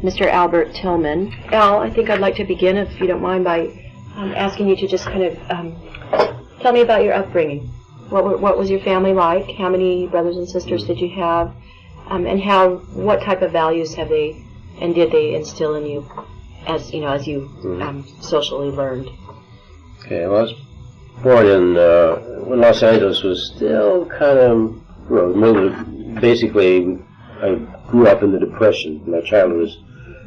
Mr. Albert Tillman. Al, I think I'd like to begin, if you don't mind, by asking you to just kind of tell me about your upbringing. What was your family like? How many brothers and sisters did you have? And what type of values have they and did they instill in you as you socially learned? Okay, well, I was born in when Los Angeles was still kind of basically. I grew up in the Depression. My childhood was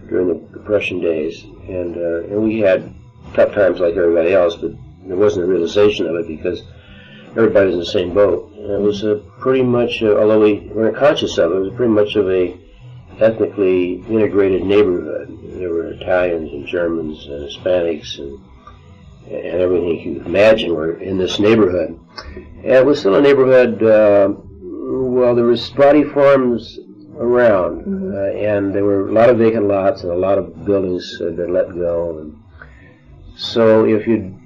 during the Depression days, and we had tough times like everybody else, but there wasn't a realization of it because everybody was in the same boat. And it was pretty much, although we weren't conscious of it, it was pretty much of a ethnically integrated neighborhood. There were Italians and Germans and Hispanics and everything you could imagine were in this neighborhood. And it was still a neighborhood, well, there were spotty farms around, and there were a lot of vacant lots and a lot of buildings had been let go. And so if you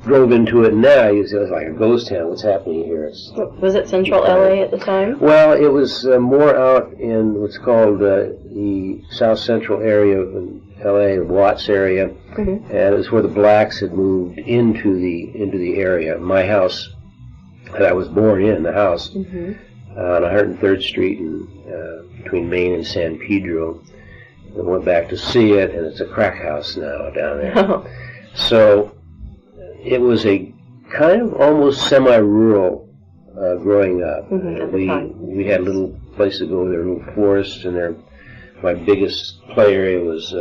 drove into it now, you'd say it's like a ghost town. What's happening here? Was it central LA at the time? Well, it was more out in what's called the south central area of LA, Watts area, and it was where the blacks had moved into the area. My house that I was born in, the house on 103rd Street and between Main and San Pedro. I went back to see it, and it's a crack house now down there. Oh. So it was a kind of almost semi-rural growing up. We had a little place to go there, a little forest, and there. My biggest play area was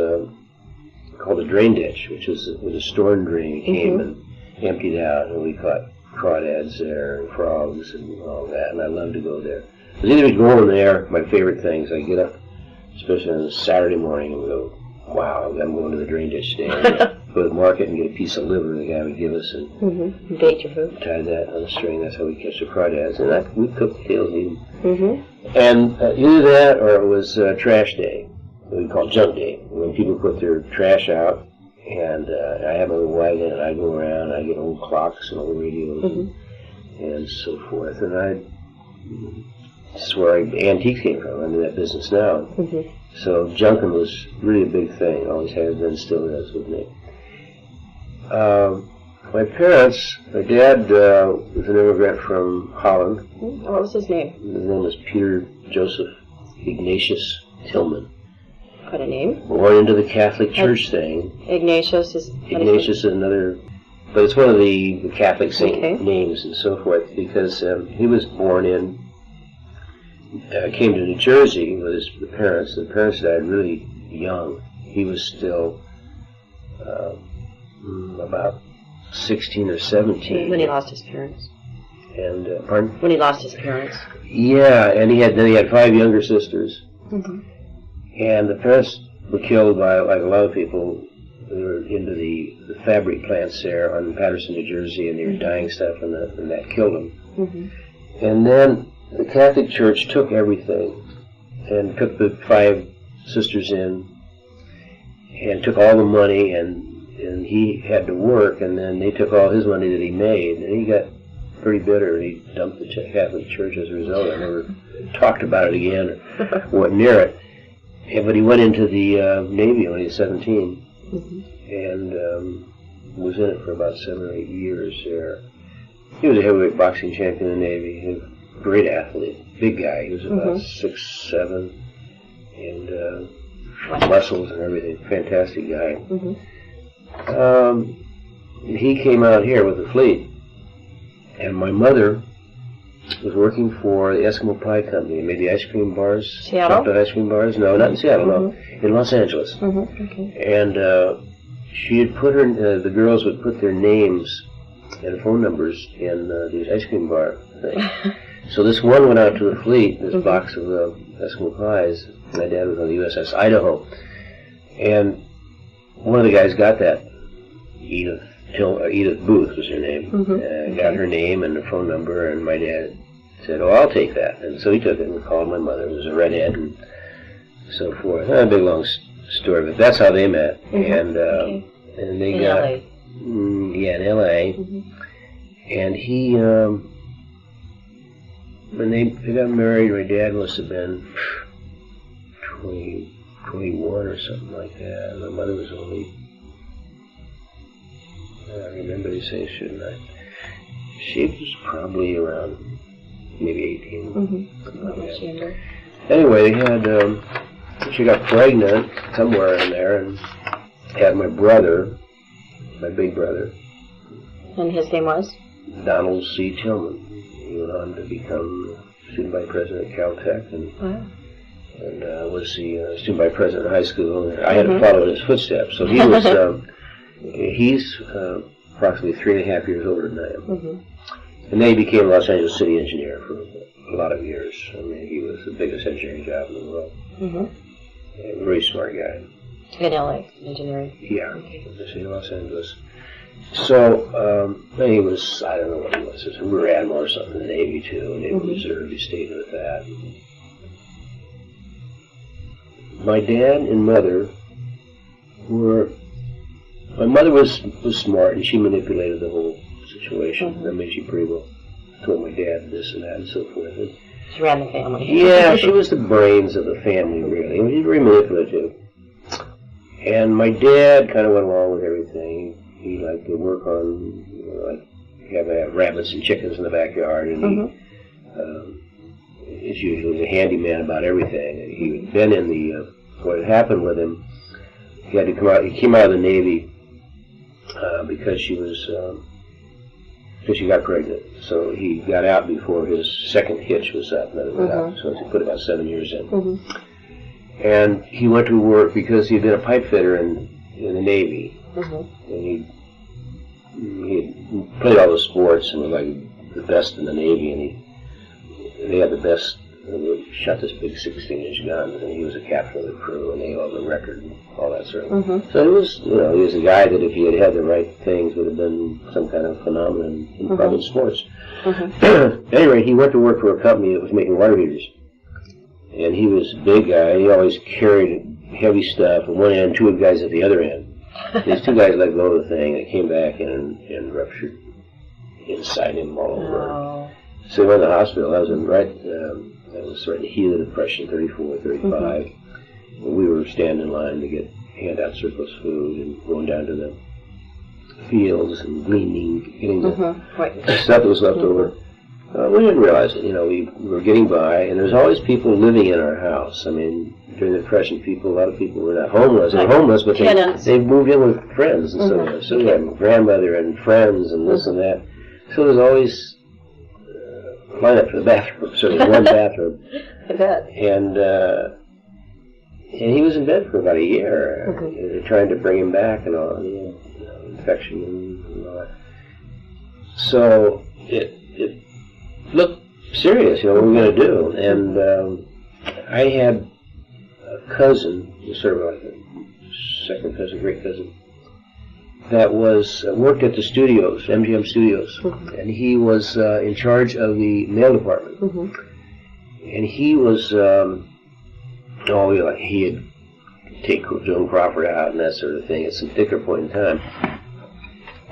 called a drain ditch, which was a storm drain. Came and emptied out, and we caught crawdads there and frogs and all that, and I loved to go there. Because either going there, my favorite things, I get up, especially on a Saturday morning, and we go, wow, I'm going to the drain ditch stand. Go to the market and get a piece of liver the guy would give us and bait your food. Tie that on a string. That's how we catch the crawdads. And we cooked potatoes and eat them. And either that or it was trash day, what we call junk day, when people put their trash out. And I have a little wagon and I go around and I get old clocks and old radios and so forth. And that's where antiques came from. I'm in that business now. So junking was really a big thing. Always has been, still is with me. My parents, my dad was an immigrant from Holland. What was his name? His name was Peter Joseph Ignatius Tillman. What a name. Born into the Catholic Church thing. Ignatius is another, but it's one of the Catholic saint names and so forth, because he was born came to New Jersey with his parents. The parents died really young. He was still about 16 or 17. When he lost his parents. And pardon? When he lost his parents. Yeah, and he had 5 younger sisters. And the parents were killed by, like a lot of people, they were into the fabric plants there on Patterson, New Jersey, and they were dyeing stuff, and that killed them. And then the Catholic Church took everything and took the 5 sisters in and took all the money, and he had to work, and then they took all his money that he made, and he got pretty bitter, and he dumped the Catholic Church as a result. I never talked about it again or went near it. But he went into the Navy when he was 17 and was in it for about 7 or 8 years there. He was a heavyweight boxing champion in the Navy. He was a great athlete, big guy. He was about 6'7", and muscles and everything. Fantastic guy. He came out here with the fleet, and my mother was working for the Eskimo Pie Company. They made the ice cream bars. Seattle? Chocolate ice cream bars. No, not in Seattle, no. In Los Angeles. And she had put the girls would put their names and phone numbers in these ice cream bar things. So this one went out to the fleet, this box of Eskimo pies. My dad was on the USS Idaho. And one of the guys got that. Edith Booth was her name. Got her name and her phone number, and my dad said, "Oh, I'll take that." And so he took it and called my mother. It was a redhead and so forth. Not a big long story, but that's how they met. And they in got LA. In LA. And he when they got married, my dad must have been 21 or something like that. My mother was only, I remember they say, shouldn't I? She was probably around maybe 18. Something like that. Anyway, they had, she got pregnant somewhere in there and had my brother, my big brother. And his name was? Donald C. Tillman. He went on to become student vice president at Caltech and was the student vice president of high school. I had to follow in his footsteps. So he was, he's approximately 3.5 years older than I am. And then he became a Los Angeles City engineer for a lot of years. I mean, he was the biggest engineering job in the world. A very smart guy. In LA, engineering. Yeah, in the city of Los Angeles. So, he was, I don't know what he was, a rear admiral or something in the Navy too, Naval Reserve, he stayed with that. My dad and mother were, my mother was smart and she manipulated the whole situation. I mean, she pretty well told my dad this and that and so forth. And she ran the family. Yeah, she was the brains of the family, really. I mean, she was very manipulative. And my dad kind of went along with everything. He liked to work on, like, have rabbits and chickens in the backyard, and he usually a handyman about everything. And he had been in the, what had happened with him, he had to come out, he came out of the Navy because she was, because she got pregnant. So he got out before his second hitch was up, so he put about 7 years in. And he went to work because he had been a pipe fitter in the Navy. And he played all the sports and was like the best in the Navy, and they had the best. They shot this big 16-inch gun, and he was a captain of the crew, and they held the record and all that sort of. So it was, he was a guy that if he had had the right things would have been some kind of phenomenon in probably sports. At any rate, he went to work for a company that was making water heaters, and he was a big guy. He always carried heavy stuff at one end, 2 guys at the other end. These 2 guys let go of the thing, and it came back and ruptured inside him all over. So he went to the hospital. That was that was right in the heat of the Depression, 34, 35. And we were standing in line to hand out surplus food and going down to the fields and gleaning, getting the stuff that was left over. We didn't realize it. We were getting by, and there's always people living in our house. I mean, during the Depression, a lot of people were not homeless. They're homeless, but they moved in with friends and so on. So we had grandmother and friends and this and that. So there's always line up for the bathroom. So there's one bathroom. I bet. And he was in bed for about a year. They're trying to bring him back and all, infection and all that. So it looked serious, what were we going to do? And I had a cousin, sort of like a second cousin, great cousin, that was worked at the studios, MGM Studios, and he was in charge of the mail department. And he was, he had take Joan Crawford out and that sort of thing at some particular point in time.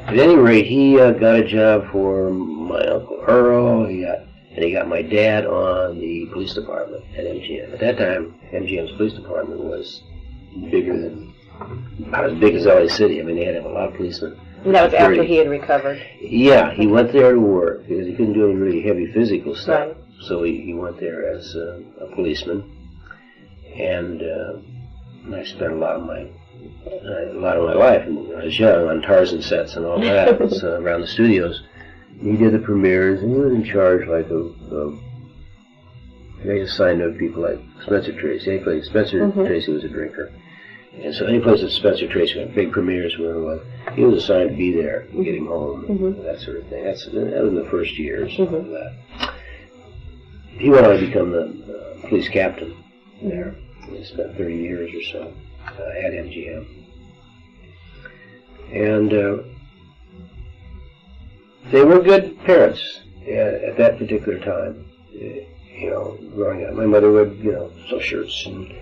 At any rate, he got a job for my Uncle Earl, and he got my dad on the police department at MGM. At that time, MGM's police department was bigger than, not as big as LA City. I mean, they had to have a lot of policemen. And that was after he had recovered? Yeah, he went there to work because he couldn't do any really heavy physical stuff. So he went there as a policeman, and I spent a lot of my life when I was young on Tarzan sets and all that. It was around the studios. He did the premieres, and he was in charge they assigned to people like Spencer Tracy. Spencer Tracy was a drinker. And so any place that Spencer Tracy went, big premieres, whatever it was, he was assigned to be there and get him home, and that sort of thing. That was in the first years of that. He went on to become the police captain there. He spent 30 years or so at MGM. And they were good parents at that particular time. Growing up, my mother would, sew shirts and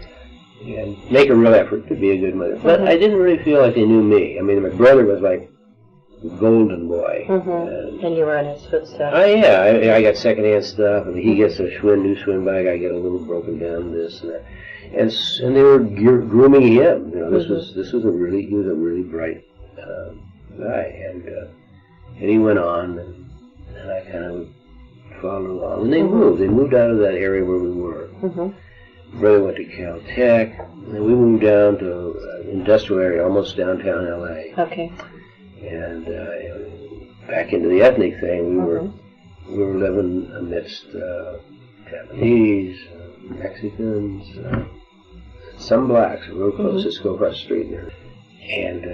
make a real effort to be a good mother. But I didn't really feel like they knew me. I mean, my brother was like the golden boy. And you were in his footsteps. I got secondhand stuff, and he gets a new swim bag. I get a little broken down this and that. And they were grooming him. You know, he was a really bright guy, and he went on, and I kind of followed along. And they moved out of that area where we were. Brother went to Caltech, and we moved down to an industrial area, almost downtown LA. Okay. And back into the ethnic thing, we were living amidst Japanese, Mexicans, some blacks, real close. Just go across the street there. And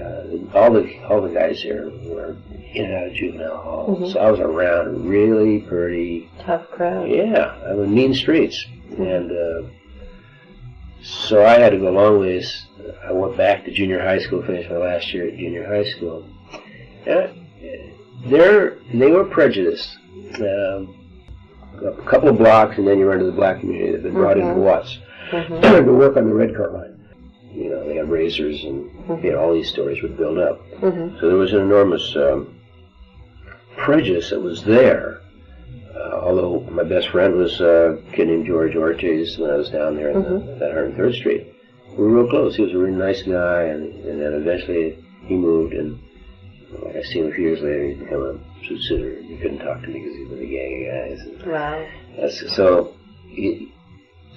all the guys here were in and out of juvenile hall. So I was around a really pretty tough crowd. Yeah, I mean, mean streets. And so I had to go a long ways. I went back to junior high school, finished my last year at junior high school. They were prejudiced. A couple of blocks, and then you run to the black community that had been brought into Watts to work on the red car line. You know, they had razors, and all these stories would build up. So there was an enormous prejudice that was there. Although my best friend was a kid named George Ortiz when I was down there on that 103rd Street. We were real close. He was a really nice guy, and then eventually he moved, and like I seen him a few years later, he became a suicidal. He couldn't talk to me because he was a gang of guys. And wow. So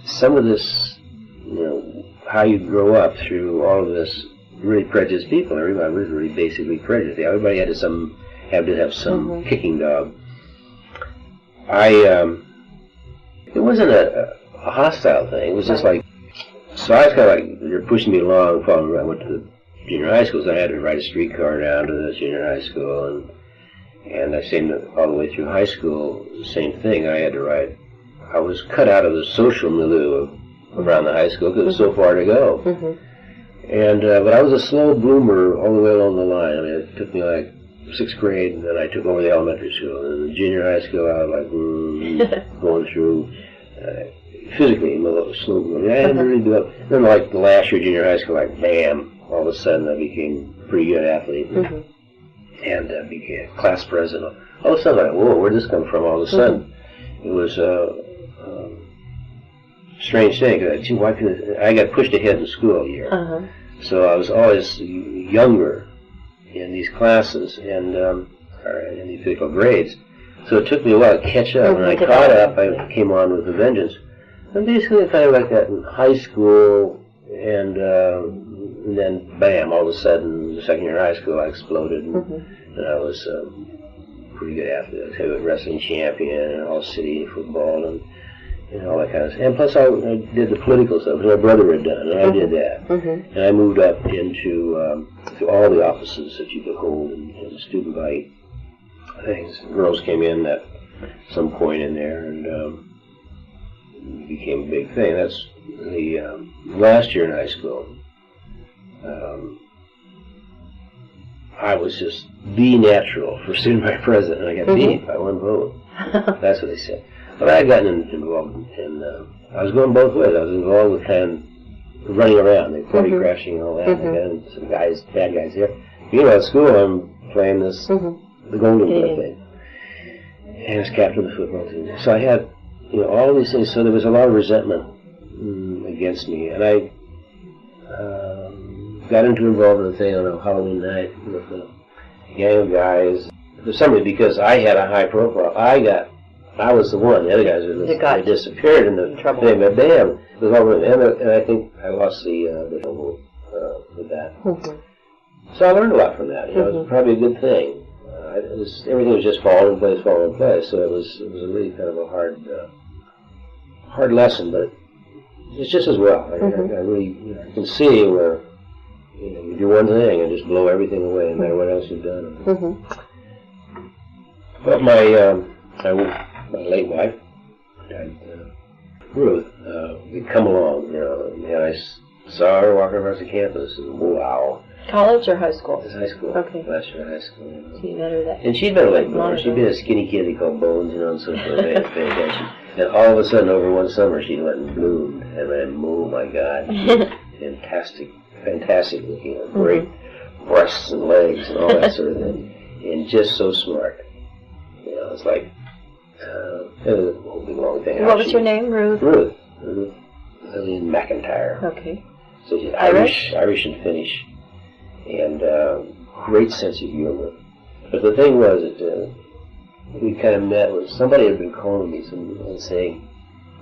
some of this, you know, how you grow up through all of this really prejudiced people. Everybody was really basically prejudiced. Everybody had to have some kicking dog. It wasn't a hostile thing. It was just like, so I was kind of like, they're pushing me along, following me. I went to the junior high school, so I had to ride a streetcar down to the junior high school, and I stayed all the way through high school, same thing. I had to ride. I was cut out of the social milieu around the high school because it was so far to go. And but I was a slow bloomer all the way along the line. I mean, it took me like 6th grade, and then I took over the elementary school. And in the junior high school, I was like going through physically a slow bloomer. I hadn't really developed. Then, like the last year of junior high school, like bam, all of a sudden I became a pretty good athlete and became class president. All of a sudden, like, whoa, where'd this come from? All of a sudden, it was a strange thing. I got pushed ahead in school a year, so I was always younger in these classes and in these physical grades. So it took me a while to catch up. When I caught up, I came on with a vengeance. And basically kind of like that in high school, and then bam, all of a sudden, second year of high school, I exploded, and I was a pretty good athlete. I was heavyweight wrestling champion, and all-city football, and all that kind of stuff. And plus, I did the political stuff, which my brother had done, and I did that. And I moved up into to all the offices that you could hold in student body things. Girls came in at some point in there, and it became a big thing. That's the last year in high school. I was just the natural for student body president, and I got beat by 1 vote. That's what they said. But I had gotten involved in, I was going both ways. I was involved with kind of running around, like party crashing and all that. And some guys, bad guys here. You know, at school I'm playing this, the Golden Glove thing. And I was captain of the football team. So I had, you know, all these things. So there was a lot of resentment against me. And I got involved in a thing on a Halloween night with a gang of guys. For some reason, because I had a high profile, I was the one. The other guys they disappeared in the trouble. Thing, but bam, it was over. And I think I lost the trouble with that. So I learned a lot from that. You know, it was probably a good thing. Everything was just falling in place. So it was a really kind of a hard lesson, but it's just as well. I really I can see where you do one thing and just blow everything away, no matter what else you've done. But my late wife, Ruth, would come along, and I saw her walking across the campus, and wow. College or high school? It was high school. Okay. Last year in high school. So you met her that. And she'd been a late bloomer. She'd been a skinny kid they called Bones, and so forth. And all of a sudden, over one summer, she went and bloomed. And then, oh my God, fantastic looking, great breasts and legs and all that sort of thing, and just so smart. It's like it was a whole big long thing. What was your name, Ruth? Ruth. Lillian McIntyre. Okay. So she's Irish? Irish and Finnish, and great sense of humor. But the thing was that we kind of met with somebody had been calling me and saying,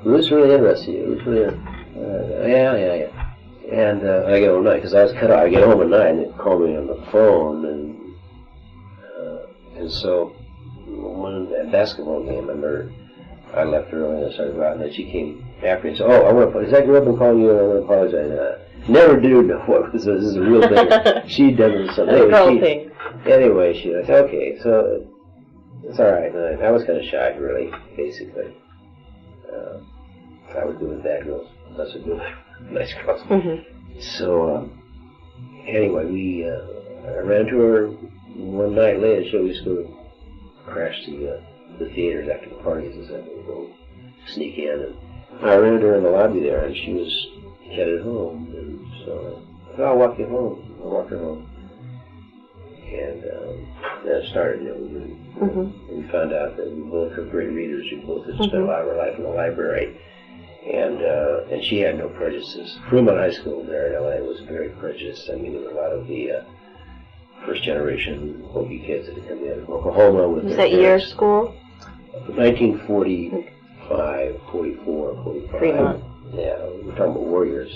"Ruth's really interested in you. Ruth's really, yeah." And I get home at night because I was cut off. I get home at night and they call me on the phone, and so one that basketball game, I remember I left early and I started out, and then she came after me and said, "Oh, I want to. Is that girl been calling you? I want to apologize." Never do know what this is a real thing. She does something. Anyway, she was okay. So it's all right. And I was kind of shy, really, basically. I would do with bad girls. That's a good, nice girls. Mm-hmm. So anyway, I ran into her one night later. She always go crash the theaters after the parties and stuff. We'd go sneak in, and I ran into her in the lobby there, and she was headed home, and so I'll walk you home. I walked her home, and then it started. We found out that we both were great readers. We both had spent a lot of our life in the library, and she had no prejudices. Fremont High School there in LA was very prejudiced. I mean, there were a lot of the first generation Hokie kids that had come in from Oklahoma with Was their that your parents. school? 1945, 44, 45. Fremont. Yeah, we're talking about warriors.